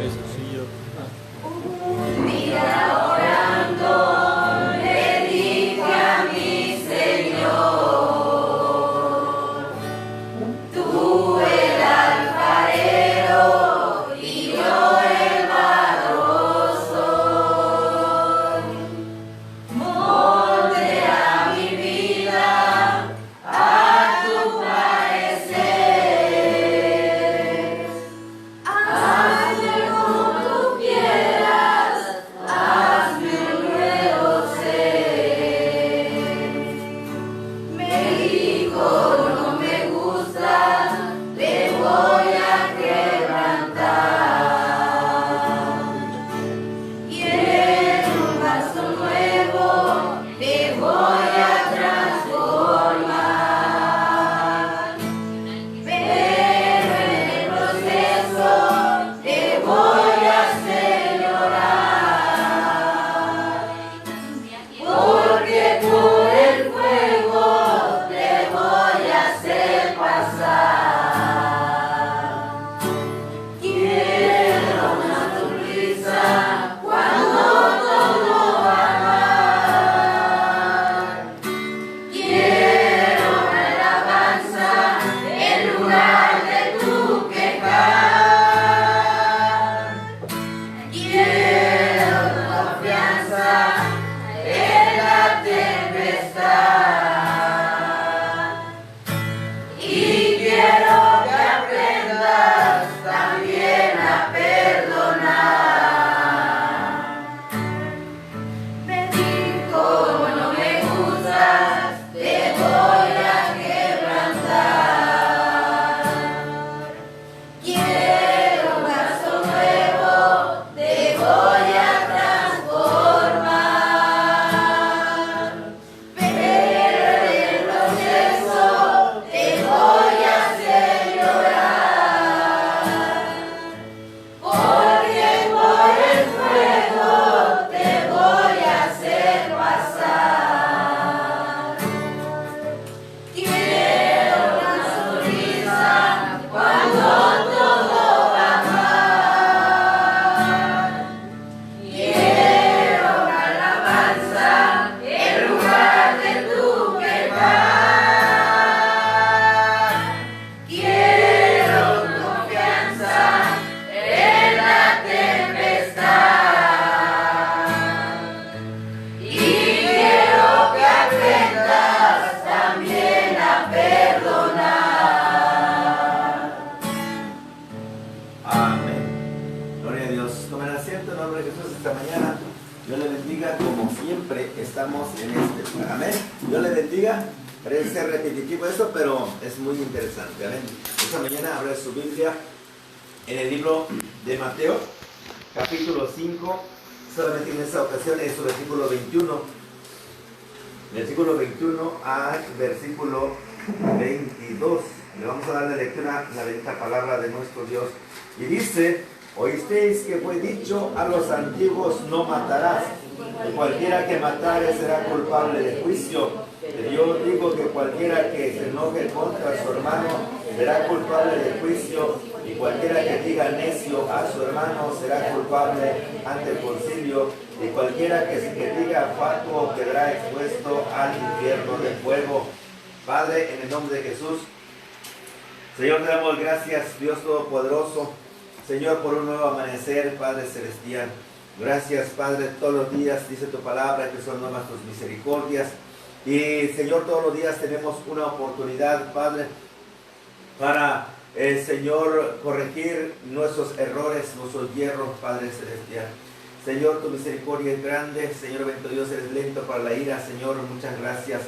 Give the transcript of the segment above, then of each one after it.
pezoncillo. Un día orando le dije a mi Señor, tú el alfarero y yo el barro soy. Moldea mi vida a tu parecer. Hazme como tú quieras, hazme un nuevo ser. Me dijo, no me gusta, te voy a quebrantar. Quiero un vaso nuevo, te voy a transformar. Pero en el proceso te voy a hacer llorar. Porque por el fuego te voy a hacer pasar. Quiero una sonrisa cuando todo va mal. Quiero una alabanza en lugar de tu quejar. Quiero tu confianza en la tempestad. Y quiero que aprendas también a perdonar. Me dijo, no me gustas, te voy a quebrantar. Quiero un vaso nuevo, te voy a transformar. Pero en el proceso te voy a hacer llorar. Porque por el fuego te voy a hacer pasar. Quiero una sonrisa cuando todo va mal. Quiero una alabanza en lugar de tu quejar. Quiero tu confianza en la tempestad. Y quiero que aprendas también a perdonar. Amén. Gloria a Dios. Tomen asiento en nombre de Jesús esta mañana. Dios le bendiga, como siempre estamos en este lugar. Amén. Dios le bendiga. Parece repetitivo esto, pero es muy interesante. Amén. Esta mañana abre su Biblia en el libro de Mateo, capítulo 5. Solamente en esta ocasión es su versículo 21. Versículo 21 al versículo 22. Le vamos a dar la lectura, la bendita palabra de nuestro Dios. Y dice: oísteis que fue dicho a los antiguos, no matarás, y cualquiera que matare será culpable de juicio. Pero yo digo que cualquiera que se enoje contra su hermano será culpable de juicio, y cualquiera que diga necio a su hermano será culpable ante el concilio, y cualquiera que diga fatuo quedará expuesto al infierno de fuego. Padre, en el nombre de Jesús, Señor, te damos gracias, Dios Todopoderoso, Señor, por un nuevo amanecer, Padre Celestial. Gracias, Padre, todos los días, dice tu palabra, que son nuevas tus misericordias. Y, Señor, todos los días tenemos una oportunidad, Padre, para, Señor, corregir nuestros errores, nuestros hierros, Padre Celestial. Señor, tu misericordia es grande. Señor, bendito Dios, eres lento para la ira. Señor, muchas gracias,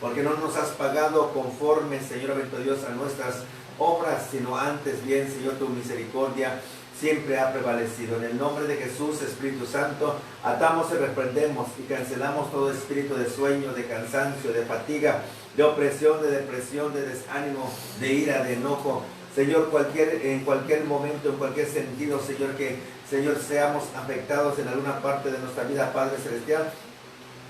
porque no nos has pagado conforme, Señor, bendito Dios, a nuestras obras, sino antes bien, Señor, tu misericordia siempre ha prevalecido. En el nombre de Jesús, Espíritu Santo, atamos y reprendemos y cancelamos todo espíritu de sueño, de cansancio, de fatiga, de opresión, de depresión, de desánimo, de ira, de enojo. Señor, en cualquier momento, en cualquier sentido, Señor, que, Señor, seamos afectados en alguna parte de nuestra vida, Padre Celestial,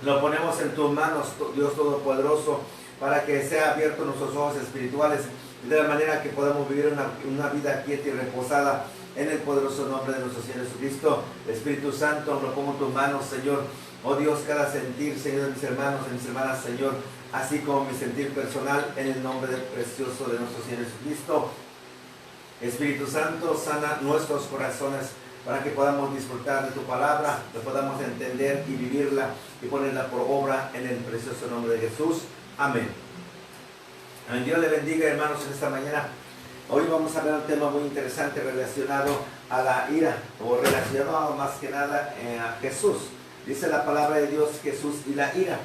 lo ponemos en tus manos, Dios Todopoderoso, para que sea abierto nuestros ojos espirituales, de la manera que podamos vivir una vida quieta y reposada en el poderoso nombre de nuestro Señor Jesucristo. Espíritu Santo, lo pongo en tus manos, Señor. Oh Dios, cada sentir, Señor, de mis hermanos y mis hermanas, Señor, así como mi sentir personal, en el nombre del precioso de nuestro Señor Jesucristo. Espíritu Santo, sana nuestros corazones para que podamos disfrutar de tu palabra, que podamos entender y vivirla y ponerla por obra en el precioso nombre de Jesús. Amén. Amén. Dios le bendiga, hermanos, en esta mañana. Hoy vamos a ver un tema muy interesante relacionado a la ira, o relacionado más que nada a Jesús. Dice la palabra de Dios, Jesús y la ira.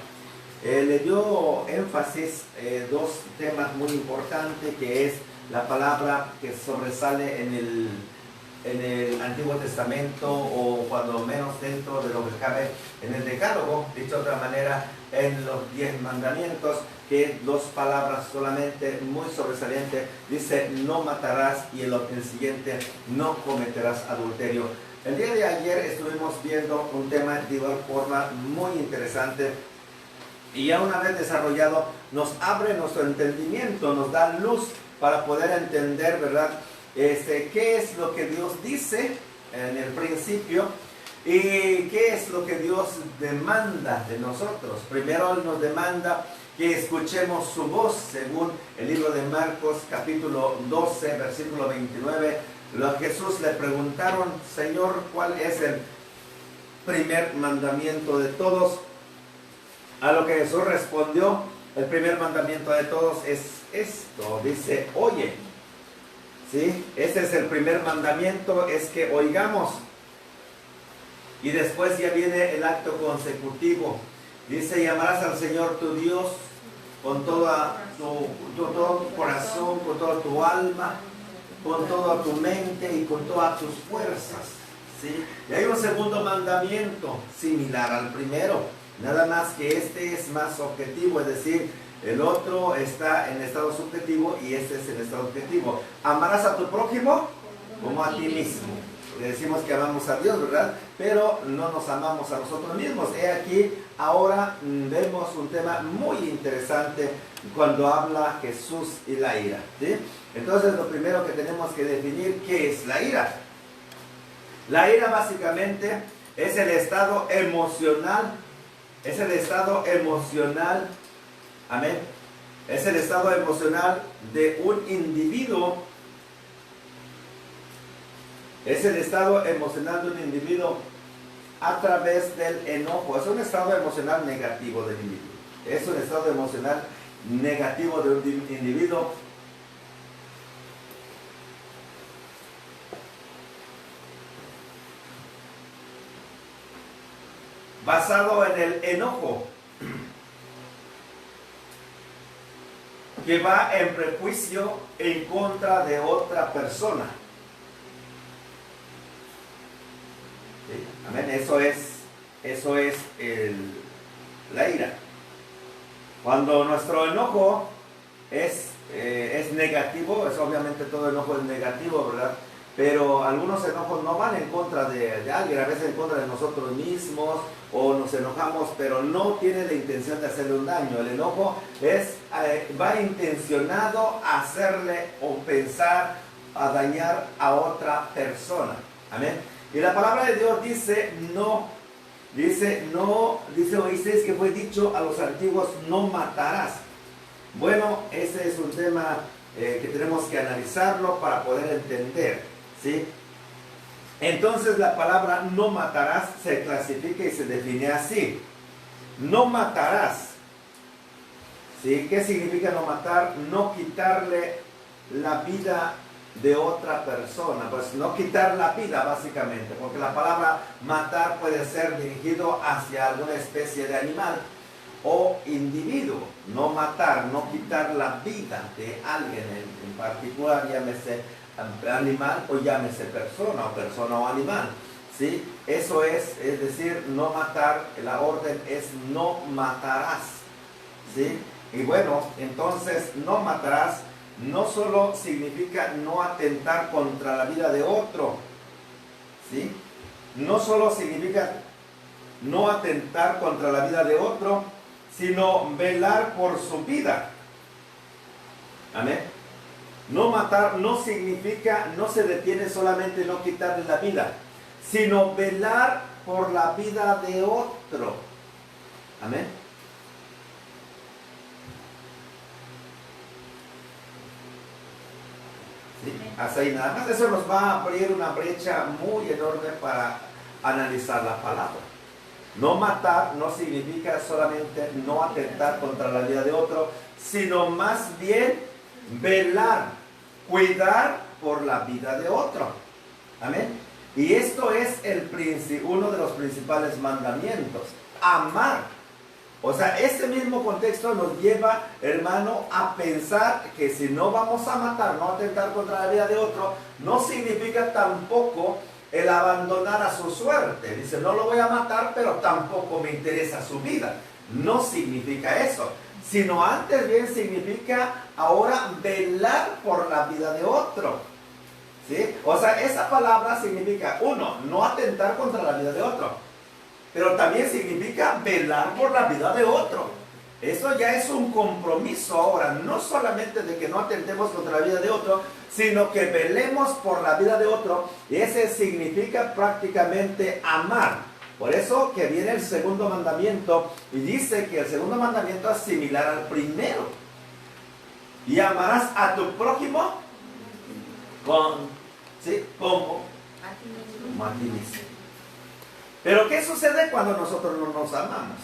Le dio énfasis dos temas muy importantes, que es la palabra que sobresale en el Antiguo Testamento, o cuando menos dentro de lo que cabe en el Decálogo, dicho de otra manera, en los 10 mandamientos, que dos palabras solamente muy sobresalientes, dice no matarás, y el siguiente, no cometerás adulterio. El día de ayer estuvimos viendo un tema de igual forma muy interesante, y ya una vez desarrollado nos abre nuestro entendimiento, nos da luz para poder entender, ¿verdad? Qué es lo que Dios dice en el principio y qué es lo que Dios demanda de nosotros. Primero Él nos demanda que escuchemos su voz, según el libro de Marcos capítulo 12 versículo 29. A Jesús le preguntaron: Señor, ¿cuál es el primer mandamiento de todos? A lo que Jesús respondió: el primer mandamiento de todos es esto, dice, oye. ¿Sí? Ese es el primer mandamiento, es que oigamos. Y después ya viene el acto consecutivo. Dice: llamarás al Señor tu Dios con todo tu corazón, con toda tu alma, con toda tu mente y con todas tus fuerzas. ¿Sí? Y hay un segundo mandamiento similar al primero, nada más que este es más objetivo, es decir, el otro está en estado subjetivo y este es en estado objetivo. Amarás a tu prójimo como a ti mismo. Le decimos que amamos a Dios, ¿verdad? Pero no nos amamos a nosotros mismos. He aquí, ahora vemos un tema muy interesante cuando habla Jesús y la ira, ¿sí? Entonces, lo primero que tenemos que definir, ¿qué es la ira? La ira básicamente es el estado emocional, amén, es el estado emocional de un individuo. Es el estado emocional de un individuo a través del enojo. Es un estado emocional negativo del individuo. Es un estado emocional negativo de un individuo basado en el enojo, que va en prejuicio en contra de otra persona. ¿Sí? Amén. Eso es la ira. Cuando nuestro enojo es negativo, es obviamente todo enojo es negativo, ¿verdad? Pero algunos enojos no van en contra de alguien, a veces en contra de nosotros mismos, o nos enojamos, pero no tiene la intención de hacerle un daño. El enojo va intencionado a hacerle o pensar a dañar a otra persona. Amén. Y la palabra de Dios dice no, dice Moisés que fue dicho a los antiguos: no matarás. Bueno, ese es un tema que tenemos que analizarlo para poder entender, ¿sí? Entonces la palabra no matarás se clasifica y se define así: no matarás. ¿Sí? ¿Qué significa no matar? No quitarle la vida de otra persona. Pues no quitar la vida básicamente, porque la palabra matar puede ser dirigido hacia alguna especie de animal o individuo. No matar, no quitar la vida de alguien en particular, llámese animal o llámese persona o animal, ¿sí? Eso es decir, no matar. La orden es no matarás, ¿sí? Y bueno, entonces no matarás no solo significa no atentar contra la vida de otro, ¿sí? No solo significa no atentar contra la vida de otro, sino velar por su vida. Amén. No matar no significa, no se detiene solamente en no quitarle la vida, sino velar por la vida de otro. Amén. Sí, hasta ahí nada más. Eso nos va a abrir una brecha muy enorme para analizar la palabra. No matar no significa solamente no atentar contra la vida de otro, sino más bien velar, cuidar por la vida de otro. Amén. Y esto es uno de los principales mandamientos. Amar. O sea, este mismo contexto nos lleva, hermano, a pensar que si no vamos a matar, no atentar contra la vida de otro, no significa tampoco el abandonar a su suerte. Dice, no lo voy a matar, pero tampoco me interesa su vida. No significa eso, sino antes bien significa ahora velar por la vida de otro. ¿Sí? O sea, esa palabra significa, uno, no atentar contra la vida de otro, pero también significa velar por la vida de otro. Eso ya es un compromiso ahora, no solamente de que no atentemos contra la vida de otro, sino que velemos por la vida de otro. Y ese significa prácticamente amar. Por eso que viene el segundo mandamiento y dice que el segundo mandamiento es similar al primero. Y amarás a tu prójimo como a ti mismo. Pero ¿qué sucede cuando nosotros no nos amamos?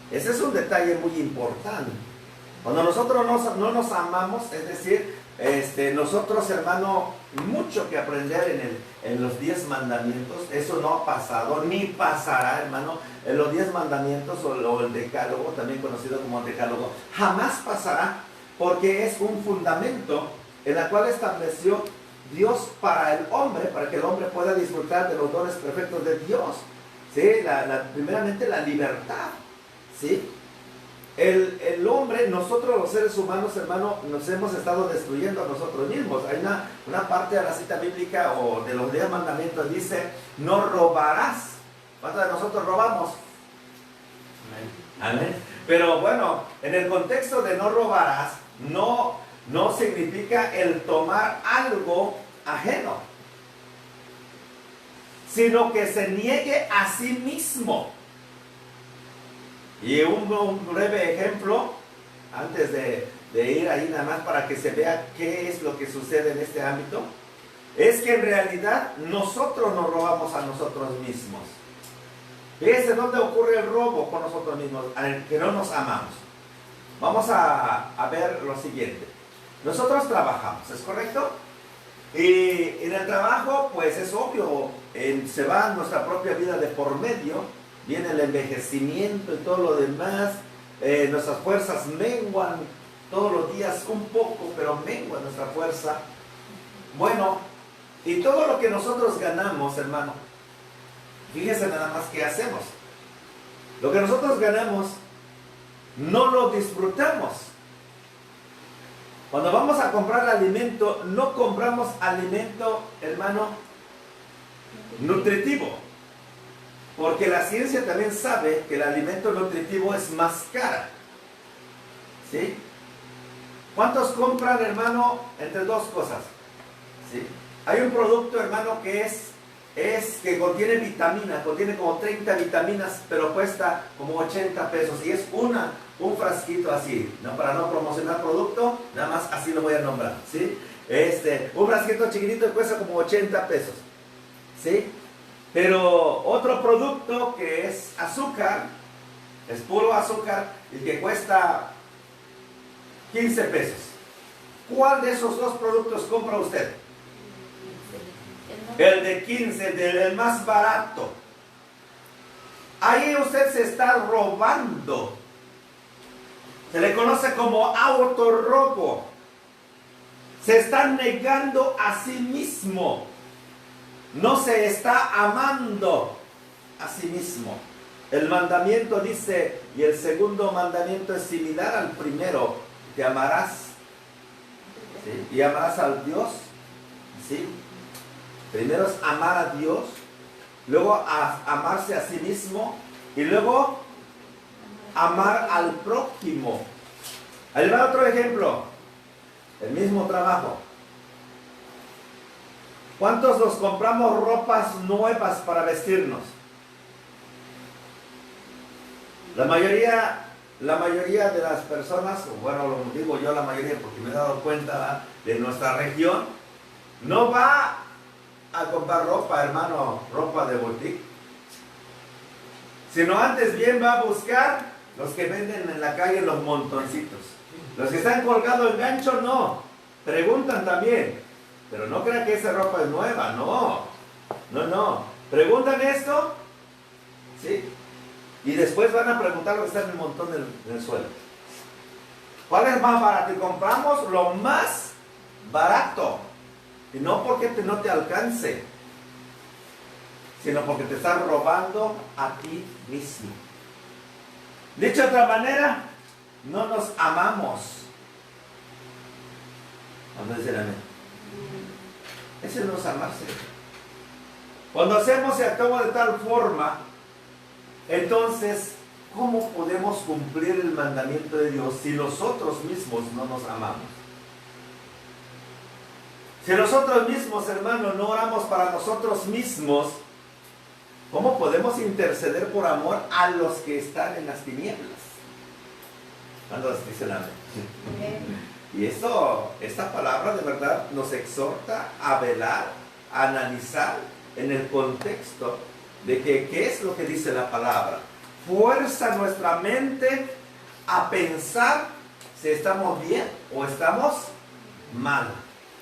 Ese es un detalle muy importante. Cuando nosotros no nos amamos, es decir, nosotros, hermano, mucho que aprender en los 10 mandamientos. Eso no ha pasado, ni pasará, hermano. En los 10 mandamientos o el decálogo, también conocido como el decálogo, jamás pasará, porque es un fundamento en el cual estableció Dios para el hombre, para que el hombre pueda disfrutar de los dones perfectos de Dios. ¿Sí? Primeramente la libertad. ¿Sí? El hombre, nosotros los seres humanos, hermano, nos hemos estado destruyendo a nosotros mismos. Hay una parte de la cita bíblica o de los 10 mandamientos, dice, no robarás. ¿Cuántos de nosotros robamos? Amén. Pero bueno, en el contexto de no robarás, no significa el tomar algo ajeno, sino que se niegue a sí mismo. Y un breve ejemplo, antes de ir ahí nada más para que se vea qué es lo que sucede en este ámbito, es que en realidad nosotros nos robamos a nosotros mismos. Fíjense dónde ocurre el robo con nosotros mismos, al que no nos amamos. Vamos a ver lo siguiente. Nosotros trabajamos, ¿es correcto? Y en el trabajo, pues es obvio, se va nuestra propia vida de por medio, viene el envejecimiento y todo lo demás, nuestras fuerzas menguan todos los días un poco, pero mengua nuestra fuerza. Bueno, y todo lo que nosotros ganamos, hermano, fíjense nada más qué hacemos. Lo que nosotros ganamos, no lo disfrutamos. Cuando vamos a comprar alimento, no compramos alimento, hermano, nutritivo. Porque la ciencia también sabe que el alimento nutritivo es más caro. ¿Sí? ¿Cuántos compran, hermano, entre dos cosas? ¿Sí? Hay un producto, hermano, que que contiene vitaminas, contiene como 30 vitaminas, pero cuesta como 80 pesos. Y es un frasquito así, ¿no? Para no promocionar producto, nada más así lo voy a nombrar, ¿sí? Un frasquito chiquitito que cuesta como 80 pesos, ¿sí? Pero otro producto que es azúcar, es puro azúcar, y que cuesta 15 pesos. ¿Cuál de esos dos productos compra usted? El de 15, el más barato. Ahí usted se está robando. Se le conoce como autorrobo. Se está negando a sí mismo. No se está amando a sí mismo. El mandamiento dice, y el segundo mandamiento es similar al primero, te amarás, ¿sí? Y amarás al Dios, ¿sí? Primero es amar a Dios, luego amarse a sí mismo, y luego amar al prójimo. Ahí va otro ejemplo. el mismo trabajo. ¿Cuántos nos compramos ropas nuevas para vestirnos? La mayoría de las personas, bueno, lo digo yo la mayoría porque me he dado cuenta de nuestra región, no va a comprar ropa, hermano, ropa de boutique, sino antes bien va a buscar los que venden en la calle los montoncitos. Los que están colgados en gancho, no. Preguntan también, pero no crean que esa ropa es nueva, no. Preguntan esto, ¿sí? Y después van a preguntar lo que está en el montón en el suelo. ¿Cuál es más barato? Y compramos lo más barato. Y no porque no te alcance, sino porque te están robando a ti mismo. Dicho de otra manera, no nos amamos. Vamos a decir amén. Ese no es amarse. Cuando hacemos y actuamos de tal forma, entonces, ¿cómo podemos cumplir el mandamiento de Dios si nosotros mismos no nos amamos? Si nosotros mismos, hermanos, no oramos para nosotros mismos, ¿cómo podemos interceder por amor a los que están en las tinieblas? ¿Cuántos dicen amén? Y esta palabra de verdad nos exhorta a velar, a analizar en el contexto de que qué es lo que dice la palabra. Fuerza nuestra mente a pensar si estamos bien o estamos mal.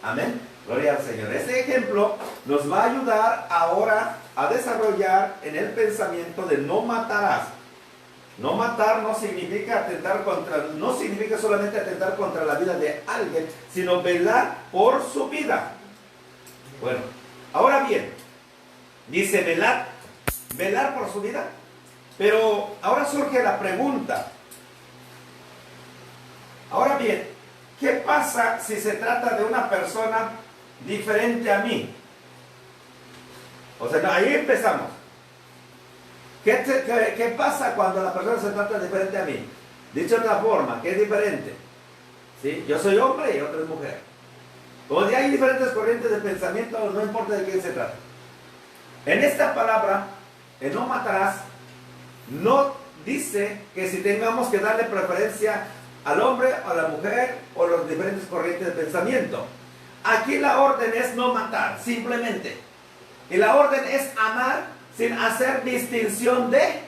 Amén. Gloria al Señor. Este ejemplo nos va a ayudar ahora a desarrollar en el pensamiento de no matarás. No matar no significa no significa solamente atentar contra la vida de alguien, sino velar por su vida. Bueno, ahora bien, dice velar por su vida. Pero ahora surge la pregunta. Ahora bien, ¿qué pasa si se trata de una persona diferente a mí? O sea, ahí empezamos. ¿Qué pasa cuando la persona se trata diferente a mí? Dicho de otra forma, ¿qué es diferente? ¿Sí? Yo soy hombre y otra es mujer. Como hay diferentes corrientes de pensamiento, no importa de quién se trata. En esta palabra, en no matarás, no dice que si tengamos que darle preferencia al hombre, a la mujer o las diferentes corrientes de pensamiento. Aquí la orden es no matar, simplemente. Y la orden es amar sin hacer distinción de...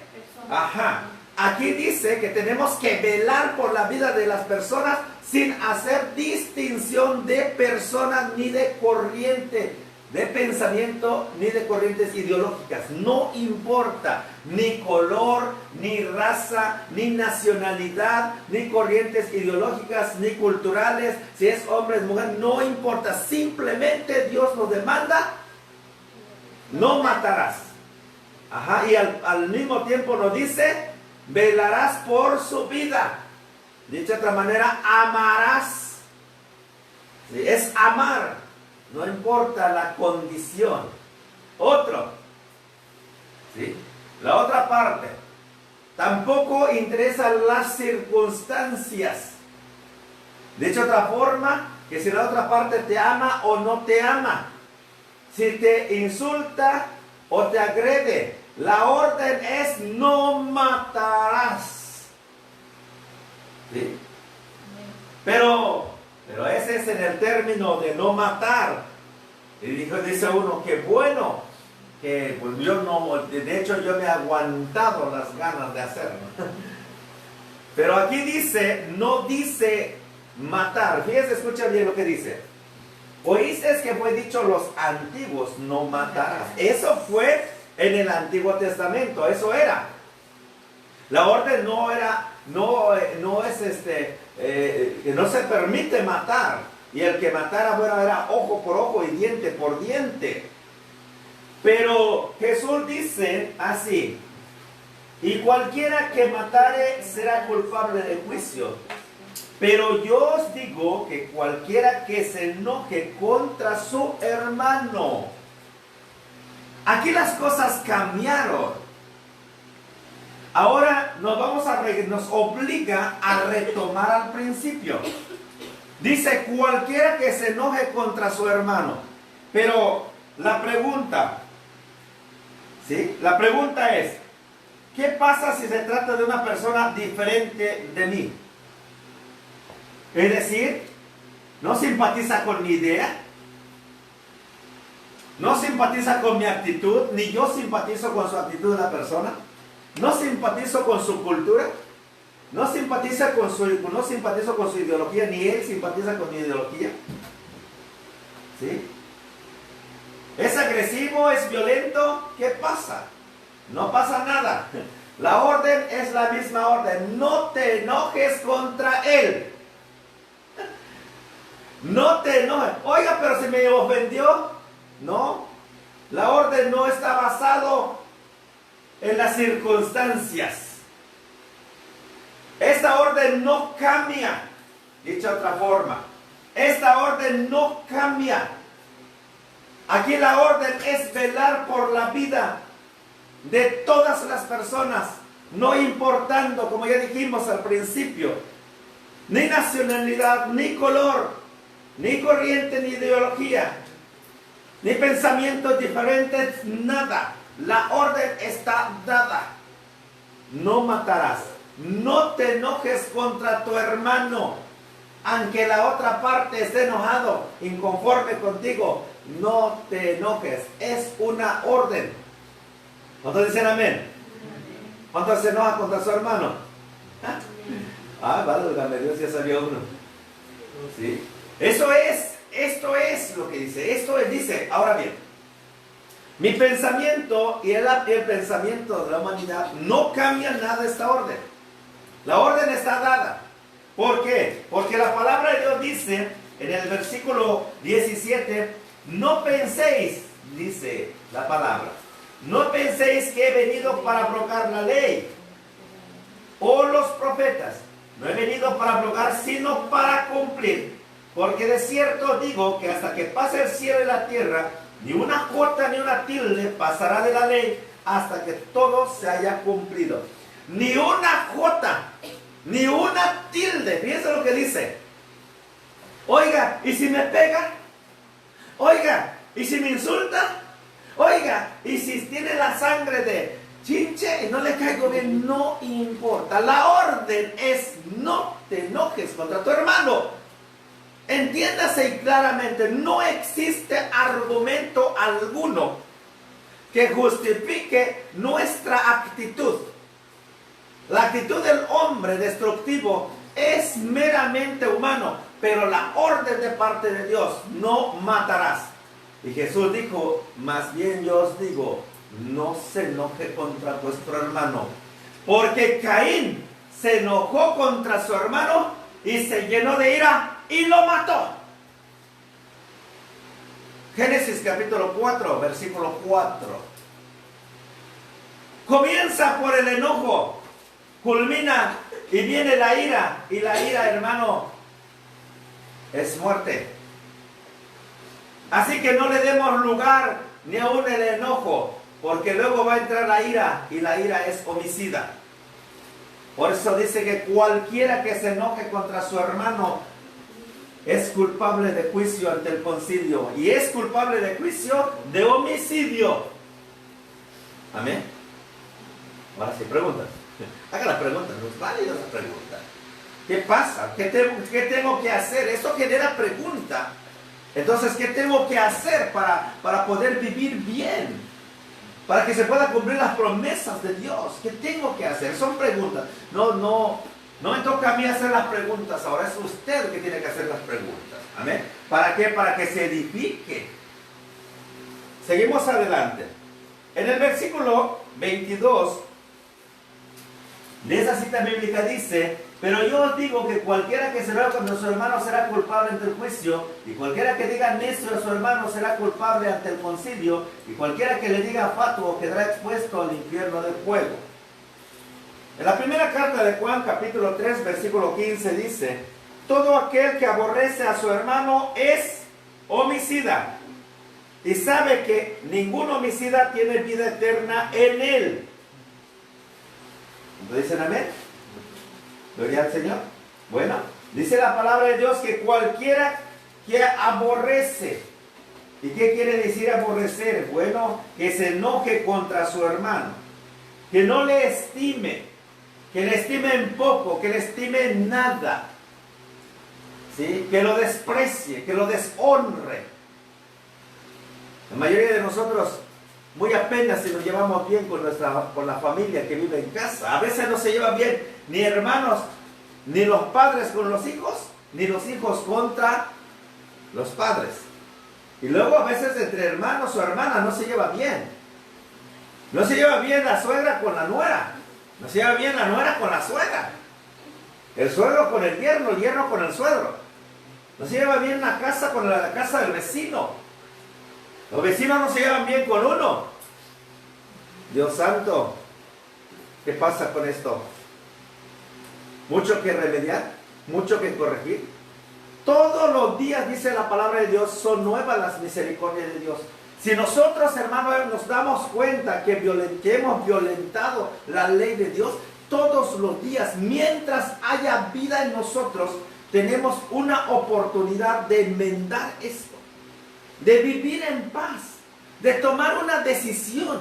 Ajá. Aquí dice que tenemos que velar por la vida de las personas sin hacer distinción de personas ni de corriente de pensamiento ni de corrientes ideológicas. No importa ni color, ni raza, ni nacionalidad, ni corrientes ideológicas, ni culturales, si es hombre, es mujer, no importa. Simplemente Dios nos demanda, no matarás. Ajá, y al mismo tiempo nos dice, velarás por su vida. Dicho de otra manera, amarás. ¿Sí? Es amar, no importa la condición. Otro, ¿sí? La otra parte, tampoco interesan las circunstancias. Dicho de otra forma, que si la otra parte te ama o no te ama, si te insulta o te agrede, la orden es no matarás. ¿Sí? Pero ese es en el término de no matar. Y dice uno, que bueno, que pues yo no, de hecho yo me he aguantado las ganas de hacerlo. Pero aquí dice, no dice matar. Fíjense, escucha bien lo que dice. Oíste que fue dicho los antiguos, no matarás. Eso fue en el Antiguo Testamento, eso era. La orden no es que no se permite matar. Y el que matara, bueno, era ojo por ojo y diente por diente. Pero Jesús dice así: y cualquiera que matare será culpable de juicio. Pero yo os digo que cualquiera que se enoje contra su hermano. Aquí las cosas cambiaron. Ahora nos obliga a retomar al principio. Dice, cualquiera que se enoje contra su hermano. Pero la pregunta, ¿sí? La pregunta es, ¿qué pasa si se trata de una persona diferente de mí? Es decir, no simpatiza con mi idea, no simpatiza con mi actitud, ni yo simpatizo con su actitud de la persona, no simpatizo con su cultura, no simpatizo con su ideología, ni él simpatiza con mi ideología. ¿Sí? ¿Es agresivo? ¿Es violento? ¿Qué pasa? No pasa nada. La orden es la misma orden. No te enojes contra él. No te enojes. Oiga, pero si me ofendió. No. La orden no está basado en las circunstancias. Esta orden no cambia. Dicha otra forma, esta orden no cambia. Aquí la orden es velar por la vida de todas las personas, no importando, como ya dijimos al principio, ni nacionalidad, ni color, ni corriente, ni ideología, ni pensamientos diferentes, nada. La orden está dada. No matarás. No te enojes contra tu hermano, aunque la otra parte esté enojado, inconforme contigo. No te enojes. Es una orden. ¿Cuántos dicen amén? ¿Cuántos se enojan contra su hermano? Válgame Dios, ya salió uno. ¿Sí? Esto es lo que dice. Dice, ahora bien, mi pensamiento y el pensamiento de la humanidad no cambian nada de esta orden. La orden está dada. ¿Por qué? Porque la palabra de Dios dice en el versículo 17, no penséis, dice la palabra, no penséis que he venido para abrogar la ley o los profetas. No he venido para abrogar, sino para cumplir. Porque de cierto digo que hasta que pase el cielo y la tierra, ni una jota ni una tilde pasará de la ley hasta que todo se haya cumplido. Ni una jota, ni una tilde. Fíjense lo que dice. Oiga, ¿y si me pega? Oiga, ¿y si me insulta? Oiga, ¿y si tiene la sangre de chinche y no le caigo bien? No importa. La orden es no te enojes contra tu hermano. Entiéndase claramente, no existe argumento alguno que justifique nuestra actitud. La actitud del hombre destructivo es meramente humano, pero la orden de parte de Dios, no matarás. Y Jesús dijo, más bien yo os digo, no se enoje contra vuestro hermano. Porque Caín se enojó contra su hermano y se llenó de ira y lo mató. Génesis capítulo 4, versículo 4. Comienza por el enojo, culmina y viene la ira. Y la ira, hermano, es muerte. Así que no le demos lugar ni aún el enojo, porque luego va a entrar la ira y la ira es homicida. Por eso dice que cualquiera que se enoje contra su hermano es culpable de juicio ante el concilio y es culpable de juicio de homicidio. Amén. Ahora sí, preguntas. Haga la pregunta, no es válida la pregunta. ¿Qué pasa? ¿Qué tengo que hacer? Esto genera pregunta. Entonces, ¿qué tengo que hacer para poder vivir bien? Para que se puedan cumplir las promesas de Dios. ¿Qué tengo que hacer? Son preguntas. No me toca a mí hacer las preguntas. Ahora es usted el que tiene que hacer las preguntas. ¿Amén? ¿Para qué? Para que se edifique. Seguimos adelante. En el versículo 22 de esa cita bíblica dice: pero yo os digo que cualquiera que se vea contra su hermano será culpable ante el juicio, y cualquiera que diga necio a su hermano será culpable ante el concilio, y cualquiera que le diga fatuo quedará expuesto al infierno del fuego. En la primera carta de Juan, capítulo 3, versículo 15 dice: todo aquel que aborrece a su hermano es homicida, y sabe que ningún homicida tiene vida eterna en él. ¿Lo dicen amén? Gloria al Señor. Bueno, Dice la palabra de Dios que cualquiera que aborrece. ¿Y qué quiere decir aborrecer? Bueno, que se enoje contra su hermano, que no le estime, que le estime en poco, que le estime en nada, ¿sí? Que lo desprecie, que lo deshonre. La mayoría de nosotros muy apenas si nos llevamos bien con la familia que vive en casa. A veces no se lleva bien ni hermanos, ni los padres con los hijos, ni los hijos contra los padres. Y luego a veces entre hermanos o hermanas no se lleva bien. No se lleva bien la suegra con la nuera. No se lleva bien la nuera con la suegra. El suegro con el yerno con el suegro. No se lleva bien la casa con la casa del vecino. Los vecinos no se llevan bien con uno. Dios santo, ¿qué pasa con esto? Mucho que remediar, mucho que corregir. Todos los días, dice la palabra de Dios, son nuevas las misericordias de Dios. Si nosotros, hermanos, nos damos cuenta que hemos violentado la ley de Dios, todos los días, mientras haya vida en nosotros, tenemos una oportunidad de enmendar esto, de vivir en paz, de tomar una decisión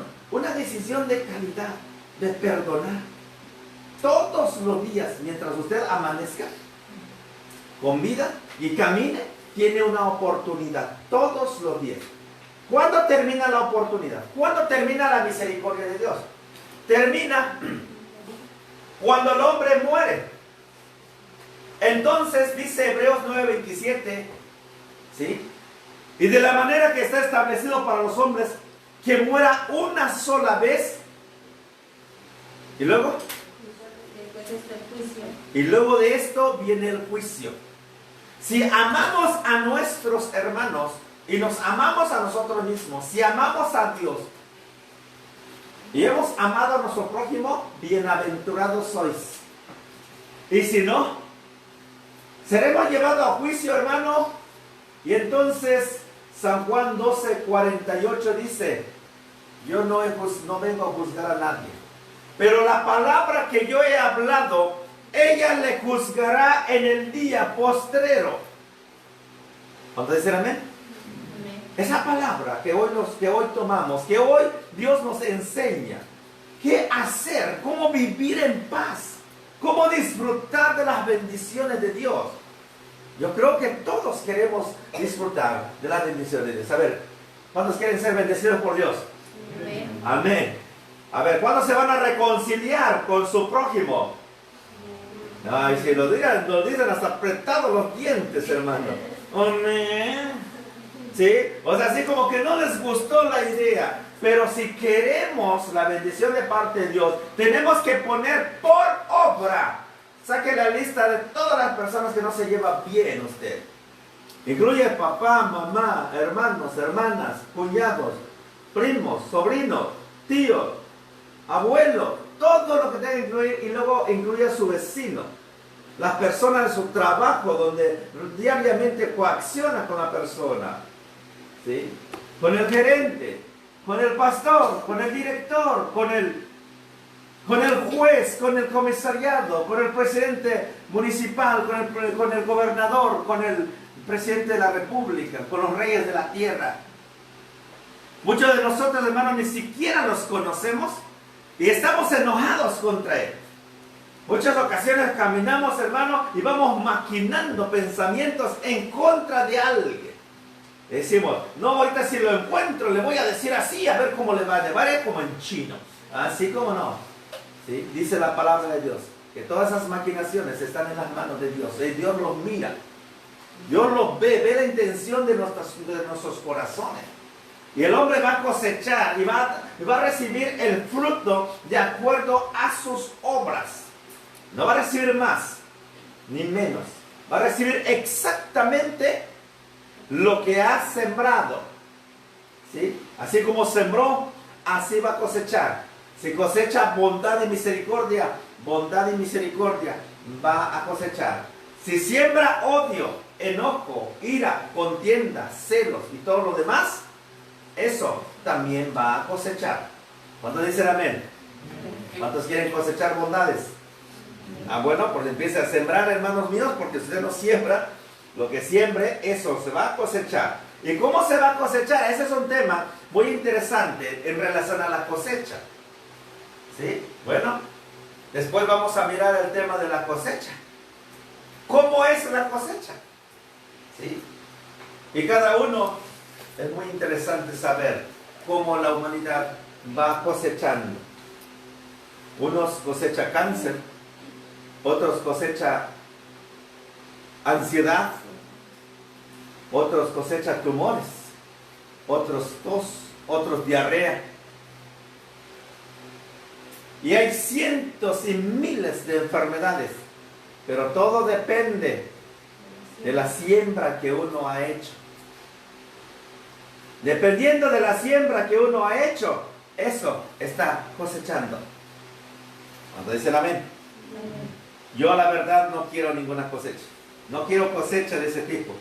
de calidad, de perdonar. Todos los días, mientras usted amanezca con vida y camine, tiene una oportunidad. Todos los días. ¿Cuándo termina la oportunidad? ¿Cuándo termina la misericordia de Dios? Termina cuando el hombre muere. Entonces, dice Hebreos 9:27, ¿sí? Y de la manera que está establecido para los hombres, que muera una sola vez. Y luego, y luego de esto viene el juicio. Si amamos a nuestros hermanos y nos amamos a nosotros mismos, si amamos a Dios y hemos amado a nuestro prójimo, bienaventurados sois. Y si no, seremos llevados a juicio, hermano. Y entonces San Juan 12:48 dice: yo no vengo a juzgar a nadie, pero la palabra que yo he hablado, ella le juzgará en el día postrero. ¿Cuántos dicen amén? Amén. Esa palabra que hoy tomamos, que hoy Dios nos enseña qué hacer, cómo vivir en paz, cómo disfrutar de las bendiciones de Dios. Yo creo que todos queremos disfrutar de las bendiciones de Dios. A ver, ¿cuántos quieren ser bendecidos por Dios? Amén. Amén. A ver, ¿cuándo se van a reconciliar con su prójimo? Ay, si lo dicen hasta apretados los dientes, hermano. Amén. ¿Sí? O sea, así como que no les gustó la idea. Pero si queremos la bendición de parte de Dios, tenemos que poner por obra. Saque la lista de todas las personas que no se lleva bien usted. Incluye papá, mamá, hermanos, hermanas, cuñados, primos, sobrinos, tíos, abuelos, todo lo que tenga que incluir, y luego incluye a su vecino, las personas de su trabajo, donde diariamente coacciona con la persona, ¿sí? Con el gerente, con el pastor, con el director, con el juez, con el comisariado, con el presidente municipal, con el gobernador, con el presidente de la república, con los reyes de la tierra. Muchos de nosotros, hermanos, ni siquiera los conocemos y estamos enojados contra él. Muchas ocasiones caminamos, hermano, y vamos maquinando pensamientos en contra de alguien. Decimos: no, ahorita si lo encuentro le voy a decir así, a ver cómo le va. Le va a ir como en chino. Así como no. ¿Sí? Dice la palabra de Dios que todas esas maquinaciones están en las manos de Dios. Dios los mira. Dios los ve la intención de nuestros corazones. Y el hombre va a cosechar y va a recibir el fruto de acuerdo a sus obras. No va a recibir más ni menos. Va a recibir exactamente lo que ha sembrado. ¿Sí? Así como sembró, así va a cosechar. Si cosecha bondad y misericordia va a cosechar. Si siembra odio, enojo, ira, contienda, celos y todo lo demás, eso también va a cosechar. ¿Cuántos dicen amén? ¿Cuántos quieren cosechar bondades? Ah, bueno, pues empiece a sembrar, hermanos míos, porque si usted no siembra, lo que siembre, eso se va a cosechar. ¿Y cómo se va a cosechar? Ese es un tema muy interesante en relación a la cosecha. ¿Sí? Bueno, después vamos a mirar el tema de la cosecha. ¿Cómo es la cosecha? ¿Sí? Y cada uno, es muy interesante saber cómo la humanidad va cosechando. Unos cosecha cáncer, otros cosecha ansiedad, otros cosecha tumores, otros tos, otros diarrea. Y hay cientos y miles de enfermedades, pero todo depende de la siembra que uno ha hecho. Dependiendo de la siembra que uno ha hecho, eso está cosechando. Cuando dicen amén. Yo la verdad no quiero ninguna cosecha. No quiero cosecha de ese tipo.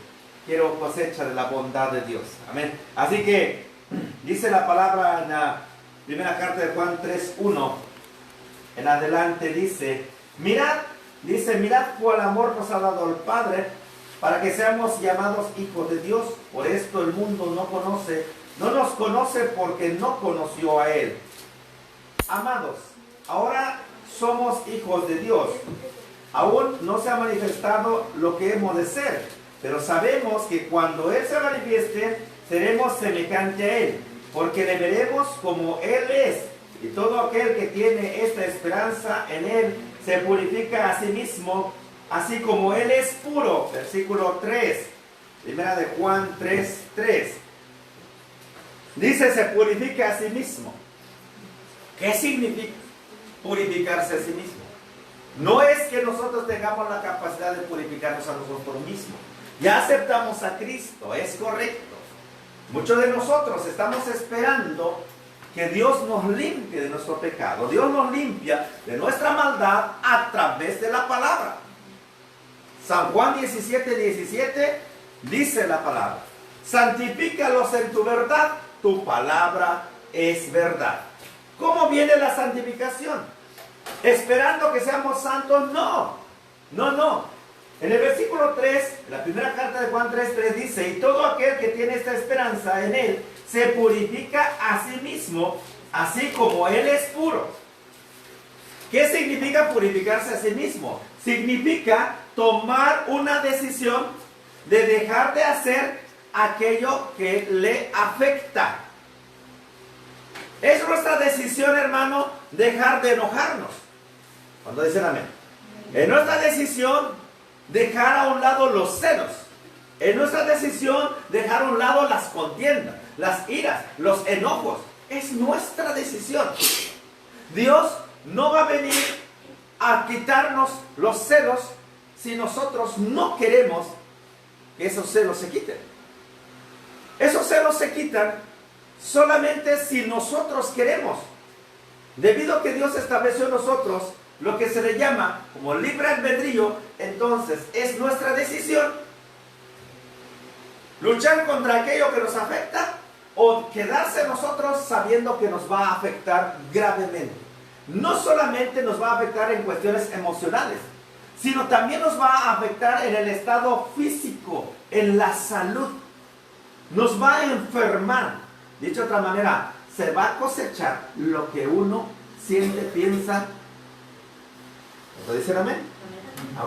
Quiero cosecha de la bondad de Dios. Amén. Así que dice la palabra en la primera carta de Juan 3:1. En adelante dice, mirad cuál amor nos ha dado el Padre para que seamos llamados hijos de Dios. Por esto el mundo no nos conoce porque no conoció a Él. Amados, ahora somos hijos de Dios. Aún no se ha manifestado lo que hemos de ser, pero sabemos que cuando Él se manifieste, seremos semejantes a Él, porque le veremos como Él es. Y todo aquel que tiene esta esperanza en Él se purifica a sí mismo, así como Él es puro. Versículo 3, primera de Juan 3:3. Dice, se purifica a sí mismo. ¿Qué significa purificarse a sí mismo? No es que nosotros tengamos la capacidad de purificarnos a nosotros mismos. Ya aceptamos a Cristo, es correcto. Muchos de nosotros estamos esperando que Dios nos limpie de nuestro pecado. Dios nos limpia de nuestra maldad a través de la palabra. San Juan 17:17 dice la palabra: santifícalos en tu verdad, tu palabra es verdad. ¿Cómo viene la santificación? ¿Esperando que seamos santos? No. En el versículo 3, la primera carta de Juan 3:3 dice, y todo aquel que tiene esta esperanza en Él, se purifica a sí mismo, así como Él es puro. ¿Qué significa purificarse a sí mismo? Significa tomar una decisión de dejar de hacer aquello que le afecta. Es nuestra decisión, hermano, dejar de enojarnos. Cuando dicen amén. Es nuestra decisión dejar a un lado los celos. Es nuestra decisión dejar a un lado las contiendas, las iras, los enojos. Es nuestra decisión. Dios no va a venir a quitarnos los celos si nosotros no queremos que esos celos se quiten. Esos celos se quitan solamente si nosotros queremos. Debido a que Dios estableció en nosotros lo que se le llama como libre albedrío, entonces es nuestra decisión luchar contra aquello que nos afecta o quedarse nosotros sabiendo que nos va a afectar gravemente. No solamente nos va a afectar en cuestiones emocionales, sino también nos va a afectar en el estado físico, en la salud. Nos va a enfermar. Dicho de otra manera, se va a cosechar lo que uno siente, piensa. ¿Lo dicen amén?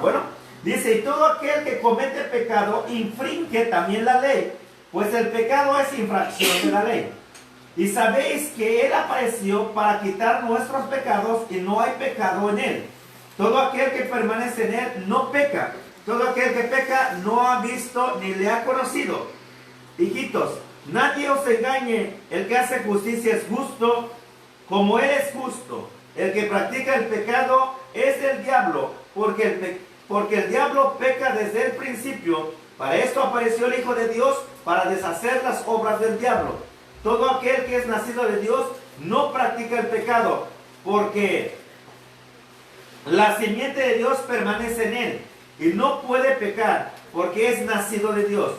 Bueno, dice, y todo aquel que comete pecado infringe también la ley, pues el pecado es infracción de la ley. Y sabéis que Él apareció para quitar nuestros pecados y no hay pecado en Él. Todo aquel que permanece en Él no peca. Todo aquel que peca no ha visto ni le ha conocido. Hijitos, nadie os engañe, el que hace justicia es justo, como Él es justo. El que practica el pecado es del diablo, porque el diablo peca desde el principio. Para esto apareció el Hijo de Dios, para deshacer las obras del diablo. Todo aquel que es nacido de Dios no practica el pecado, porque la simiente de Dios permanece en él, y no puede pecar, porque es nacido de Dios.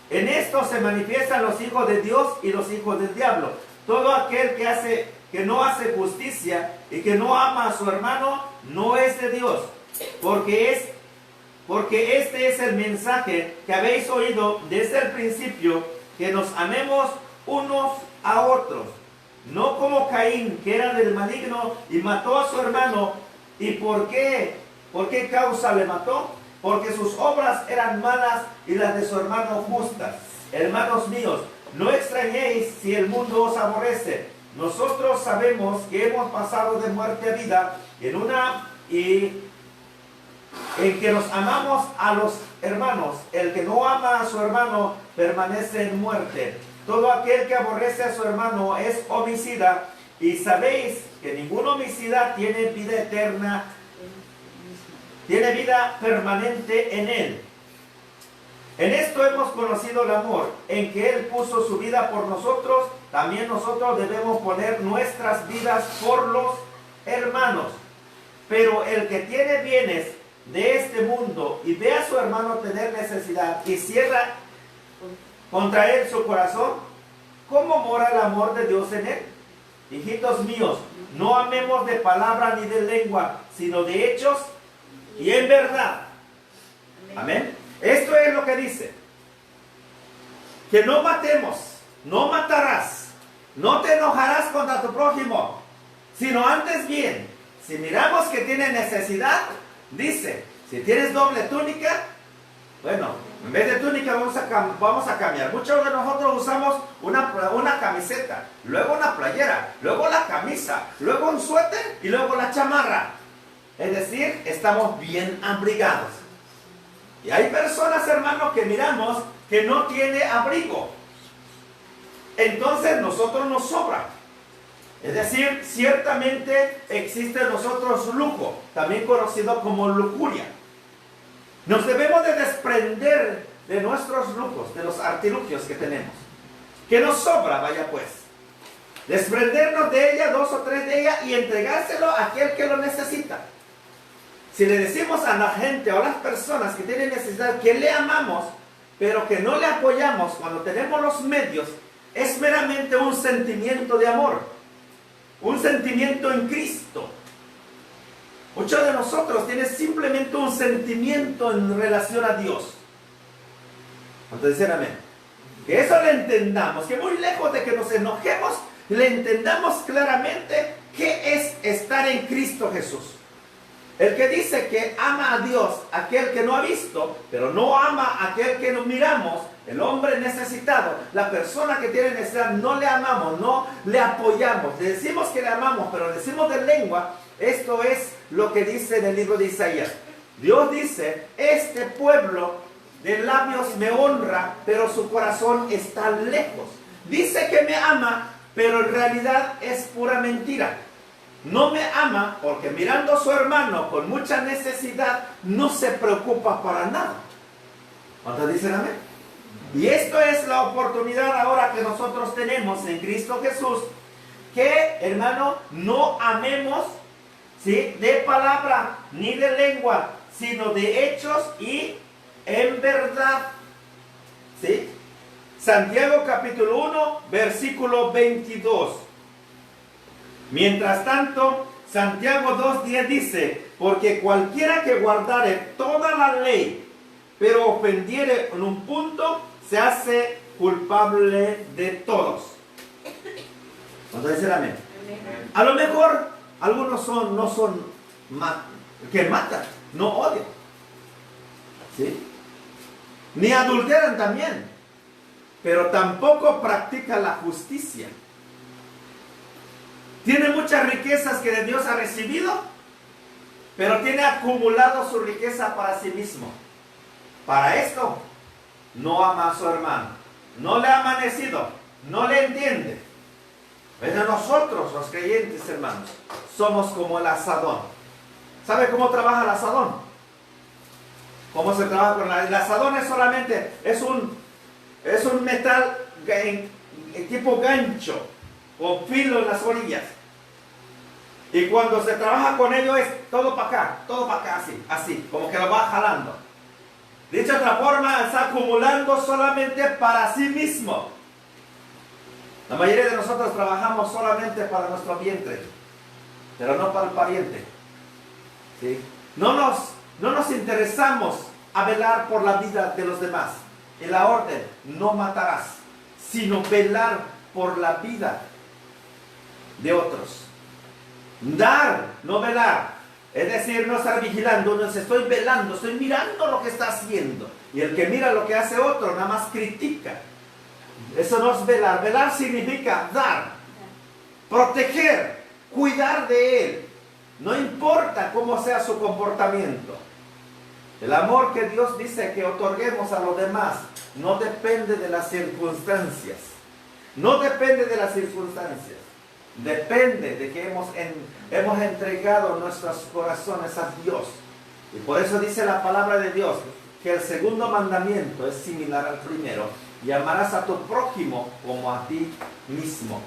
En esto se manifiestan los hijos de Dios y los hijos del diablo. Todo aquel que no hace justicia y que no ama a su hermano, no es de Dios, Porque este es el mensaje que habéis oído desde el principio, que nos amemos unos a otros. No como Caín, que era del maligno y mató a su hermano. ¿Y por qué? ¿Por qué causa le mató? Porque sus obras eran malas y las de su hermano justas. Hermanos míos, no extrañéis si el mundo os aborrece. Nosotros sabemos que hemos pasado de muerte a vida en que nos amamos a los hermanos. El que no ama a su hermano permanece en muerte. Todo aquel que aborrece a su hermano es homicida, y sabéis que ningún homicida tiene vida eterna, tiene vida permanente en él. En esto hemos conocido el amor, en que Él puso su vida por nosotros. También nosotros debemos poner nuestras vidas por los hermanos. Pero el que tiene bienes de este mundo y ve a su hermano tener necesidad y cierra contra él su corazón, ¿cómo mora el amor de Dios en él? Hijitos míos, no amemos de palabra ni de lengua, sino de hechos y en verdad. Amén. Esto es lo que dice: que no matemos, no matarás, no te enojarás contra tu prójimo, sino antes bien, si miramos que tiene necesidad, dice, si tienes doble túnica, bueno, en vez de túnica vamos a cambiar. Muchos de nosotros usamos una camiseta, luego una playera, luego la camisa, luego un suéter y luego la chamarra. Es decir, estamos bien abrigados. Y hay personas, hermanos, que miramos que no tiene abrigo. Entonces nosotros nos sobra. Es decir, ciertamente existe en nosotros lujo, también conocido como lujuria. Nos debemos de desprender de nuestros lujos, de los artilugios que tenemos. Que nos sobra, vaya pues. Desprendernos de ella, 2 o 3 de ella, y entregárselo a aquel que lo necesita. Si le decimos a la gente o a las personas que tienen necesidad que le amamos, pero que no le apoyamos cuando tenemos los medios, es meramente un sentimiento de amor, un sentimiento en Cristo. Muchos de nosotros tienen simplemente un sentimiento en relación a Dios. ¿Cuántos dicen amén? Que eso le entendamos, que muy lejos de que nos enojemos, le entendamos claramente qué es estar en Cristo Jesús. El que dice que ama a Dios, aquel que no ha visto, pero no ama a aquel que no miramos, el hombre necesitado, la persona que tiene necesidad, no le amamos, no le apoyamos. Le decimos que le amamos, pero decimos de lengua. Esto es lo que dice en el libro de Isaías. Dios dice, este pueblo de labios me honra, pero su corazón está lejos. Dice que me ama, pero en realidad es pura mentira. No me ama porque mirando a su hermano con mucha necesidad, no se preocupa para nada. ¿Cuántos dicen amén? Y esto es la oportunidad ahora que nosotros tenemos en Cristo Jesús, que, hermano, no amemos, ¿sí?, de palabra ni de lengua, sino de hechos y en verdad. ¿Sí? Santiago capítulo 1, versículo 22. Mientras tanto, Santiago 2:10 dice, porque cualquiera que guardare toda la ley, pero ofendiere en un punto, se hace culpable de todos. ¿Cuántos dicen amén? A lo mejor algunos no son que matan, no odian, ¿sí?, ni adulteran también, pero tampoco practican la justicia. Tiene muchas riquezas que de Dios ha recibido, pero tiene acumulado su riqueza para sí mismo. Para esto, no ama a su hermano, no le ha amanecido, no le entiende. Pero nosotros, los creyentes, hermanos, somos como el asadón. ¿Sabe cómo trabaja el asadón? ¿Cómo se trabaja con el asadón? Es solamente, es un metal tipo gancho, con filo en las orillas. Y cuando se trabaja con ello es todo para acá, así, como que lo va jalando. Dicha otra forma, está acumulando solamente para sí mismo. La mayoría de nosotros trabajamos solamente para nuestro vientre, pero no para el pariente. ¿Sí? no nos interesamos a velar por la vida de los demás. Y la orden, no matarás, sino velar por la vida de otros. Dar, no velar. Es decir, no estar vigilando, no estoy velando, estoy mirando lo que está haciendo. Y el que mira lo que hace otro, nada más critica. Eso no es velar. Velar significa dar, proteger, cuidar de él. No importa cómo sea su comportamiento. El amor que Dios dice que otorguemos a los demás no depende de las circunstancias. No depende de las circunstancias. Depende de que hemos entregado nuestros corazones a Dios. Y por eso dice la palabra de Dios que el segundo mandamiento es similar al primero. Y amarás a tu prójimo como a ti mismo.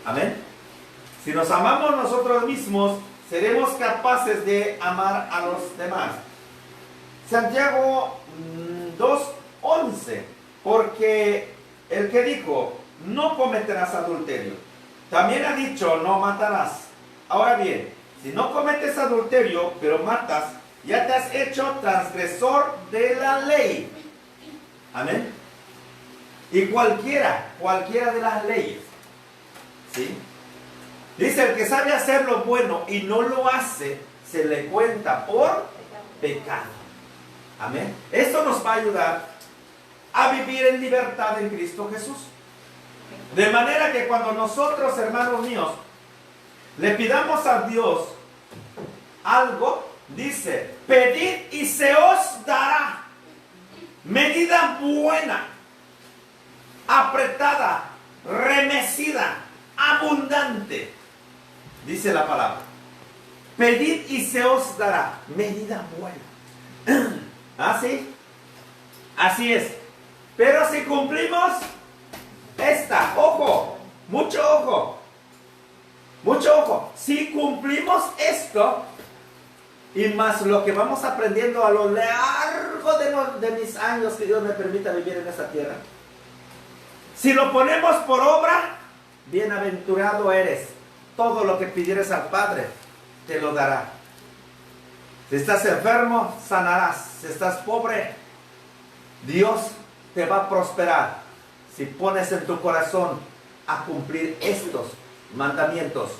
Amén. Si nos amamos nosotros mismos, seremos capaces de amar a los demás. Santiago 2:11, porque el que dijo, no cometerás adulterio, también ha dicho, no matarás. Ahora bien, si no cometes adulterio, pero matas, ya te has hecho transgresor de la ley. Amén. Y cualquiera de las leyes, ¿sí? Dice, el que sabe hacer lo bueno y no lo hace, se le cuenta por pecado. Amén. Esto nos va a ayudar a vivir en libertad en Cristo Jesús. De manera que cuando nosotros, hermanos míos, le pidamos a Dios algo, dice, pedid y se os dará. Medida buena, apretada, remecida, abundante. Dice la palabra. Pedid y se os dará. Medida buena. ¿Así? Así es. Pero si cumplimos esta, ojo, mucho ojo. Mucho ojo. Si cumplimos esto, y más lo que vamos aprendiendo a lo largo de mis años que Dios me permita vivir en esta tierra, si lo ponemos por obra, bienaventurado eres. Todo lo que pidieres al Padre, te lo dará. Si estás enfermo, sanarás. Si estás pobre, Dios te va a prosperar. Si pones en tu corazón a cumplir estos mandamientos.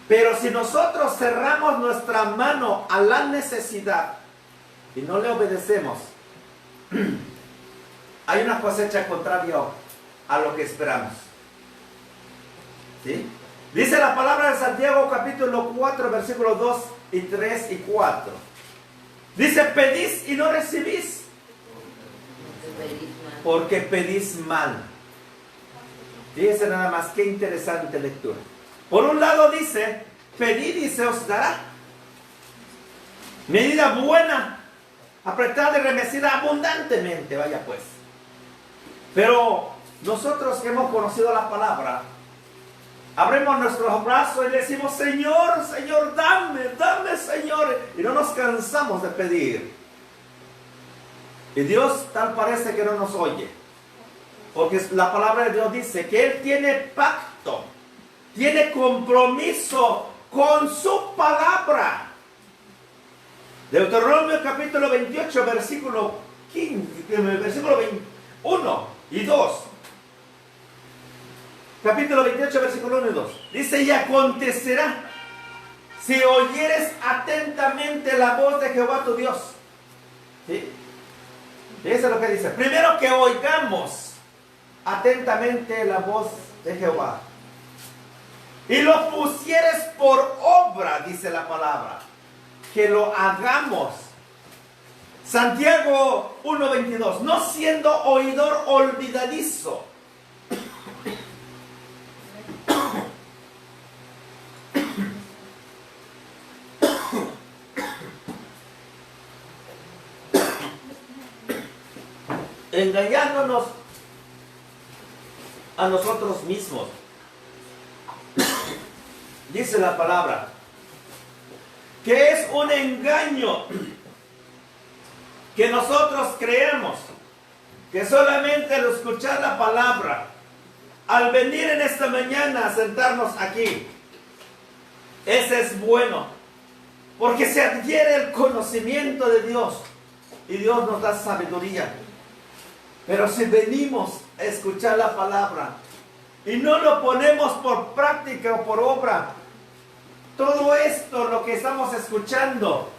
Pero si nosotros cerramos nuestra mano a la necesidad y no le obedecemos, hay una cosecha contraria a lo que esperamos. ¿Sí? Dice la palabra de Santiago capítulo 4, versículos 2 y 3 y 4. Dice, pedís y no recibís, porque pedís mal. Fíjense nada más, qué interesante lectura. Por un lado dice, pedid y se os dará. Medida buena, apretada y remecida abundantemente, vaya pues. Pero nosotros que hemos conocido la palabra, abrimos nuestros brazos y le decimos, Señor, Señor, dame, dame, Señor. Y no nos cansamos de pedir. Y Dios tal parece que no nos oye. Porque la palabra de Dios dice que Él tiene pacto, tiene compromiso con su palabra. Deuteronomio capítulo 28, versículo 1 y 2. Capítulo 28, versículo 1 y 2. Dice, y acontecerá, si oyeres atentamente la voz de Jehová tu Dios. ¿Sí? Fíjense lo que dice. Primero que oigamos atentamente la voz de Jehová. Y lo pusieres por obra, dice la palabra. Que lo hagamos. Santiago 1:22. No siendo oidor olvidadizo. Engañándonos a nosotros mismos. Dice la palabra que es un engaño que nosotros creemos que solamente al escuchar la palabra, al venir en esta mañana a sentarnos aquí, ese es bueno. porque se adquiere el conocimiento de Dios y Dios nos da sabiduría. Pero si venimos a escuchar la palabra y no lo ponemos por práctica o por obra, todo esto, lo que estamos escuchando,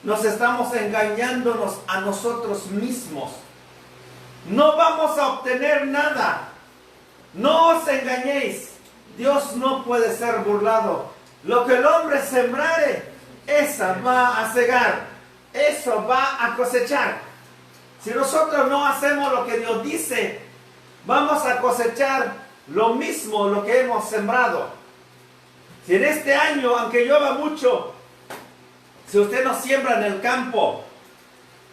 nos estamos engañándonos a nosotros mismos. No vamos a obtener nada. No os engañéis. Dios no puede ser burlado. Lo que el hombre sembrare, esa va a segar. Eso va a cosechar. Si nosotros no hacemos lo que Dios dice, vamos a cosechar lo mismo, lo que hemos sembrado. Si en este año, aunque llueva mucho, si usted no siembra en el campo,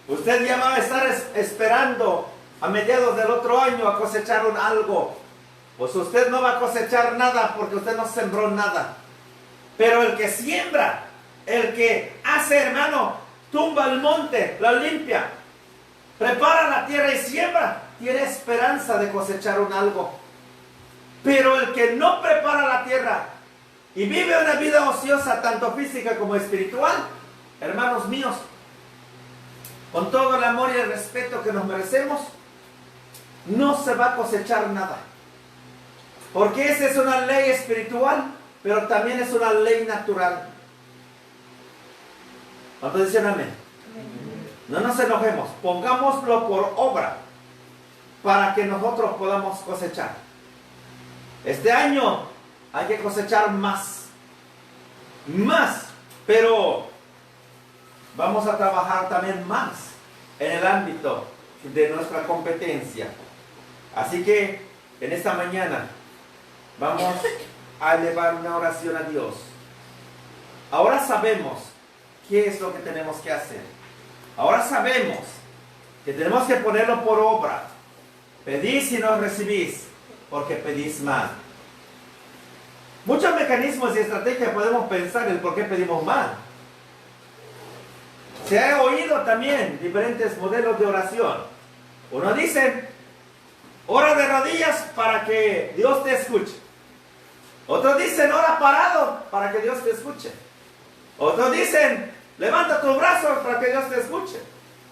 usted ya va a estar esperando a mediados del otro año a cosechar algo. Pues usted no va a cosechar nada porque usted no sembró nada. Pero el que siembra, el que hace, hermano, tumba el monte, la limpia, prepara la tierra y siembra, tiene esperanza de cosechar algo. Pero el que no prepara la tierra y vive una vida ociosa, tanto física como espiritual, hermanos míos, con todo el amor y el respeto que nos merecemos, no se va a cosechar nada. Porque esa es una ley espiritual, pero también es una ley natural. ¿Cuántos dicen amén? No nos enojemos, pongámoslo por obra para que nosotros podamos cosechar. Este año hay que cosechar más, pero vamos a trabajar también más en el ámbito de nuestra competencia. Así que en esta mañana vamos a elevar una oración a Dios. Ahora sabemos qué es lo que tenemos que hacer. Ahora sabemos que tenemos que ponerlo por obra. Pedís y no recibís, porque pedís mal. Muchos mecanismos y estrategias podemos pensar el por qué pedimos mal. Se ha oído también diferentes modelos de oración. Uno dice, ora de rodillas para que Dios te escuche. Otros dicen, ora parado para que Dios te escuche. Otros dicen, levanta tus brazos para que Dios te escuche.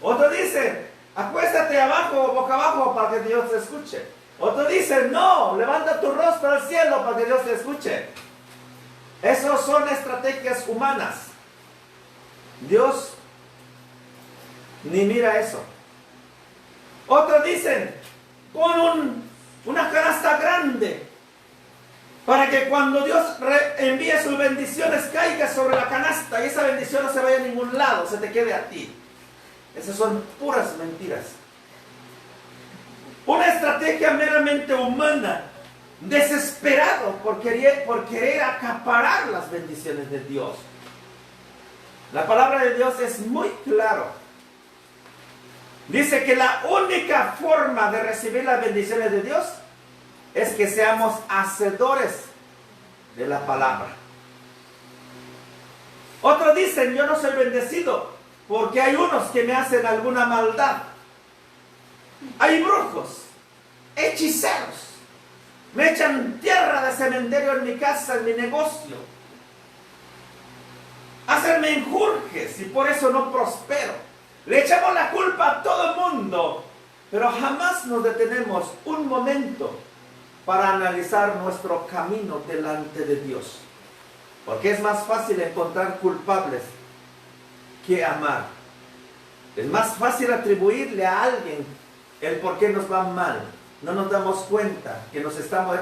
Otros dicen, acuéstate abajo o boca abajo para que Dios te escuche. Otros dicen, no, levanta tu rostro al cielo para que Dios te escuche. Esas son estrategias humanas. Dios ni mira eso. Otros dicen, pon una canasta grande para que cuando Dios envíe sus bendiciones caiga sobre la canasta y esa bendición no se vaya a ningún lado, se te quede a ti. Esas son puras mentiras. Una estrategia meramente humana, desesperado por querer acaparar las bendiciones de Dios. La palabra de Dios es muy claro. Dice que la única forma de recibir las bendiciones de Dios es que seamos hacedores de la palabra. Otros dicen, yo no soy bendecido porque hay unos que me hacen alguna maldad. Hay brujos, hechiceros, me echan tierra de cementerio en mi casa, en mi negocio, hacen menjurjes y por eso no prospero. Le echamos la culpa a todo el mundo, pero jamás nos detenemos un momento para analizar nuestro camino delante de Dios. Porque es más fácil encontrar culpables que amar. Es más fácil atribuirle a alguien el por qué nos va mal. No nos damos cuenta que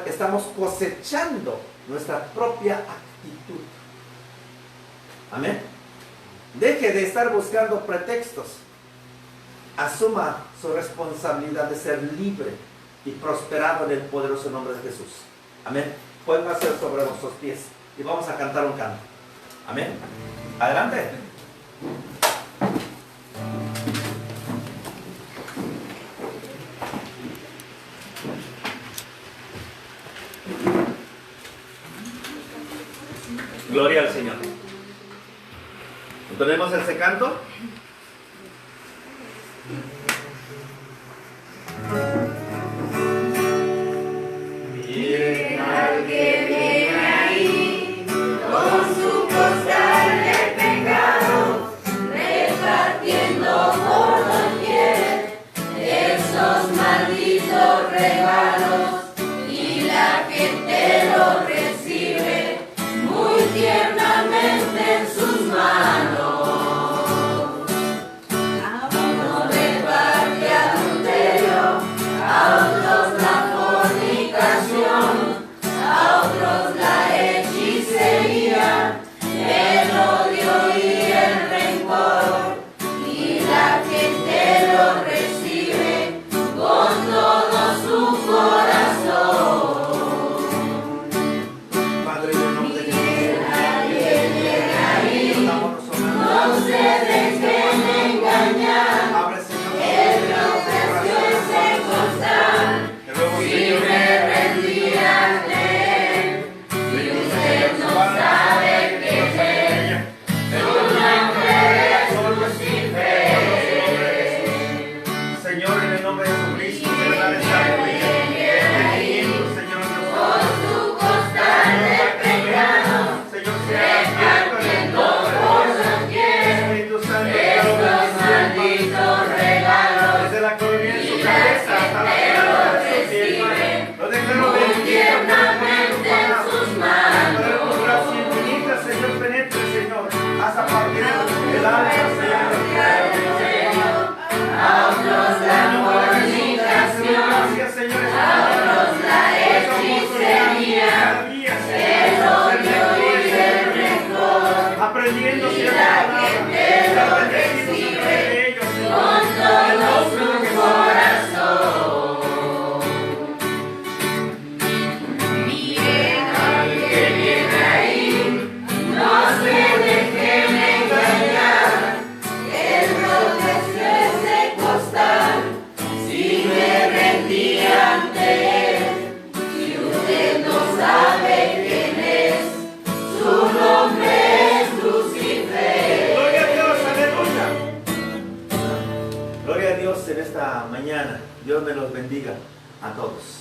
estamos cosechando nuestra propia actitud. Amén. Deje de estar buscando pretextos. Asuma su responsabilidad de ser libre y prosperado en el poderoso nombre de Jesús. Amén. Pueden hacer sobre nuestros pies y vamos a cantar un canto. Amén. Adelante. Gloria al Señor. ¿Tenemos ese canto? Miren al que viene ahí, con su costal de en esta mañana. Dios me los bendiga a todos.